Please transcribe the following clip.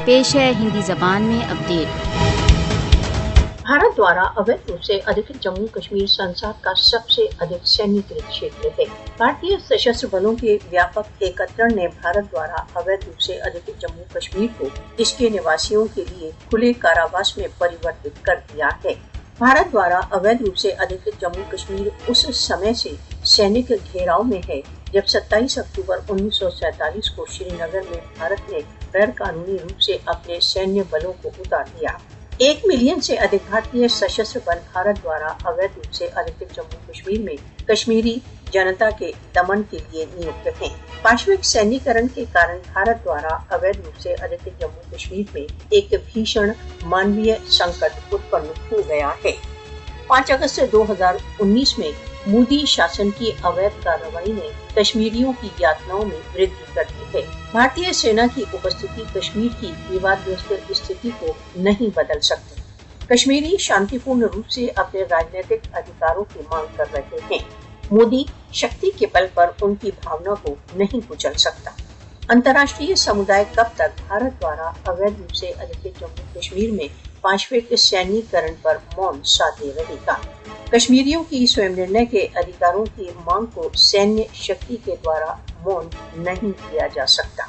پیش ہے ہندی زبان میں اپڈیٹ۔ بھارت دوارا اویدھ روپ سے ادھکت جموں کشمیر سنسار کا سب سے ادھک سینیکرت چھیتر ہے۔ بھارتی سشستر بلوں کے ویاپک ایکترن نے بھارت دوارا اویدھ روپ سے ادھکت جموں کشمیر کو اس کے نواسیوں کے لیے کھلے کاراواس میں پریورتت کر دیا ہے۔ بھارت دوارا اویدھ روپ سے ادھکت جموں کشمیر اس سمے سے سینک گھیراؤ میں ہے جب 27 اکتوبر 1947 کو شری نگر میں بھارت نے غیر قانونی روپ سے اپنے سینیہ بلوں کو اتار دیا۔ 1 ملین سے ادھک بھارتی سشستر بل بھارت دوارا اویدھ روپ سے ادھکت جموں کشمیر میں کشمیری جنتا کے دمن کے لیے نیوکت ہیں۔ پاشوک سینیکرن کے کارن بھارت دوارا اویدھ روپ سے ادھکت جموں کشمیر میں ایک بھیشن مانویہ سنکٹ اتپن ہو گیا ہے۔ 5 اگست 2019 میں مودی شاسن کی اویدھ کارروائی نے کشمیریوں کی یاتناؤں میں وردھی کر دی ہے۔ بھارتی سینا کی اپستھتی کشمیر کی ووادگرست استھتی کو نہیں بدل سکتی۔ کشمیری شانتی پورن روپ سے اپنے راجنیتک ادھیکاروں کی مانگ کر رہے ہیں۔ مودی شکتی کے بل پر ان کی بھاونا کو نہیں کچل سکتا۔ انترراشٹریہ سمودائے کب تک بھارت دوارا اویدھ روپ سے ادھکت جموں کشمیر میں پانچویں سینیکرن پر مون سادے رہے گا؟ کشمیریوں کی سوئم نرنے کے ادھیکاروں کی مانگ کو سینیہ شکتی کے دوارا مون نہیں کیا جا سکتا۔